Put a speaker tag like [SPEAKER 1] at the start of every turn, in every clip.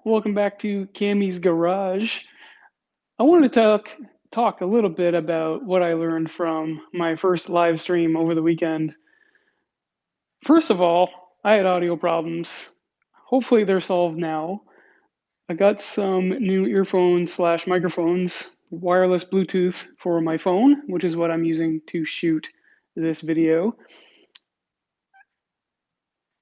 [SPEAKER 1] Welcome back to Cammy's Garage. I wanted to talk a little bit about what I learned from my first live stream over the weekend. First of all, I had audio problems. Hopefully they're solved now. I got some new earphones slash microphones, wireless Bluetooth for my phone, which is what I'm using to shoot this video.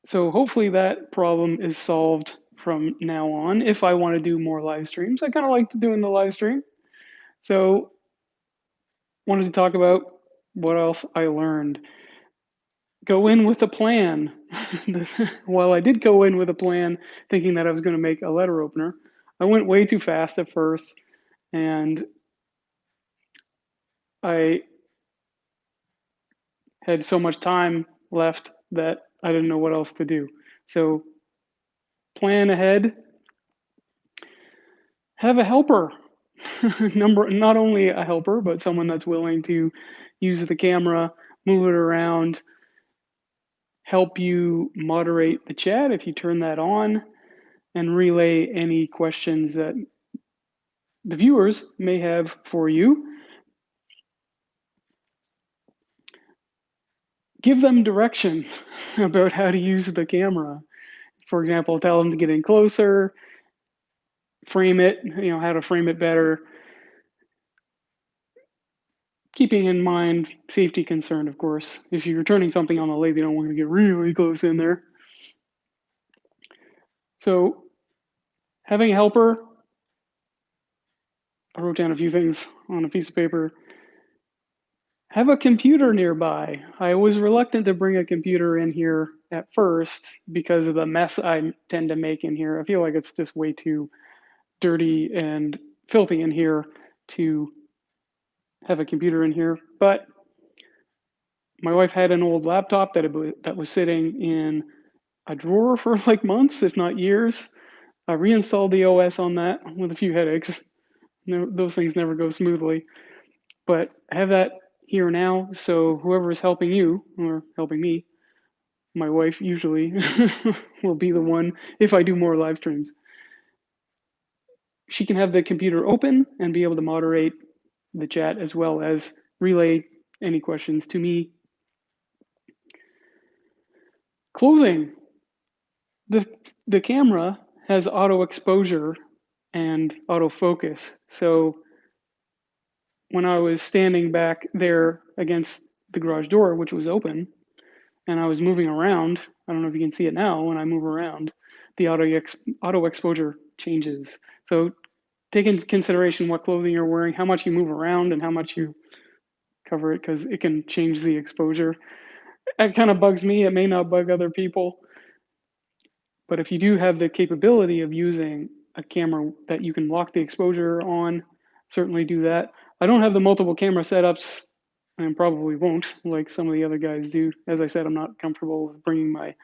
[SPEAKER 1] So hopefully that problem is solved from now on if I want to do more live streams. I kind of like doing the live stream. So wanted to talk about what else I learned. Go in with a plan. While I did go in with a plan, thinking that I was going to make a letter opener, I went way too fast at first, and I had so much time left that I didn't know what else to do. So plan ahead. Have a helper. Not only a helper, but someone that's willing to use the camera, move it around, help you moderate the chat if you turn that on, and relay any questions that the viewers may have for you. Give them direction about how to use the camera. For example, tell them to get in closer, frame it, how to frame it better, keeping in mind safety concern, of course. If you're turning something on the lathe, you don't want to get really close in there. So having a helper, I wrote down a few things on a piece of paper. Have a computer nearby. I was reluctant to bring a computer in here at first because of the mess I tend to make in here. I feel like it's just way too dirty and filthy in here to have a computer in here. But my wife had an old laptop that was sitting in a drawer for like months, if not years. I reinstalled the OS on that with a few headaches. No, those things never go smoothly. But I have that here now, so whoever is helping you or helping me, my wife usually will be the one if I do more live streams. She can have the computer open and be able to moderate the chat as well as relay any questions to me. Closing. The camera has auto exposure and autofocus. So when I was standing back there against the garage door, which was open, and I was moving around, I don't know if you can see it now when I move around, the auto exposure changes. So take into consideration what clothing you're wearing, how much you move around, and how much you cover it, because it can change the exposure. It kind of bugs me. It may not bug other people. But if you do have the capability of using a camera that you can lock the exposure on, certainly do that. I don't have the multiple camera setups and probably won't like some of the other guys do. As I said, I'm not comfortable with bringing my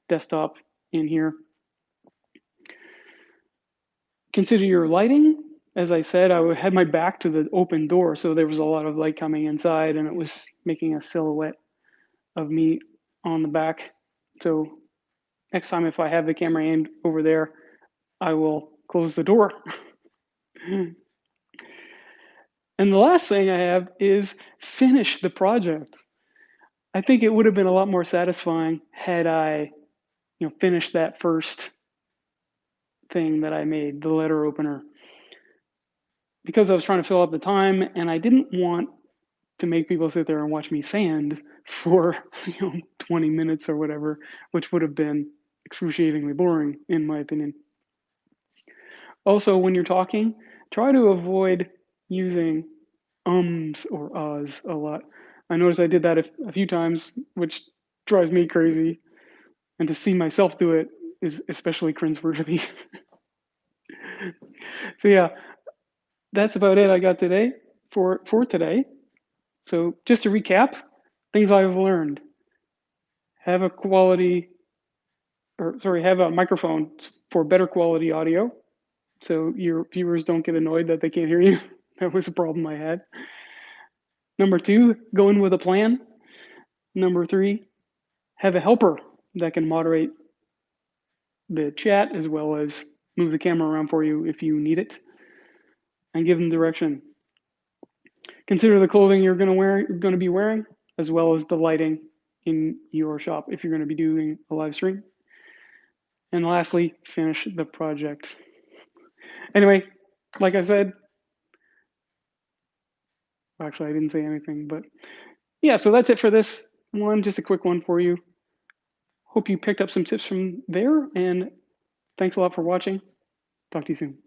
[SPEAKER 1] desktop in here. Consider your lighting. As I said, I had my back to the open door, so there was a lot of light coming inside, and it was making a silhouette of me on the back. So next time, if I have the camera aimed over there, I will close the door. And the last thing I have is finish the project. I think it would have been a lot more satisfying had I, finished that first thing that I made, the letter opener. Because I was trying to fill up the time and I didn't want to make people sit there and watch me sand for 20 minutes or whatever, which would have been excruciatingly boring in my opinion. Also, when you're talking, try to avoid using ums or ahs a lot. I noticed I did that a few times, which drives me crazy. And to see myself do it is especially cringeworthy. So yeah, that's about it I got today for today. So just to recap, things I've learned. Have a microphone for better quality audio. So your viewers don't get annoyed that they can't hear you. That was a problem I had. Number 2, go in with a plan. Number 3, have a helper that can moderate the chat as well as move the camera around for you if you need it, and give them direction. Consider the clothing you're going to be wearing, as well as the lighting in your shop if you're going to be doing a live stream. And lastly, finish the project. Anyway, like I said, actually I didn't say anything, but yeah, so that's it for this one. Just a quick one for you. Hope you picked up some tips from there, and thanks a lot for watching. Talk to you soon.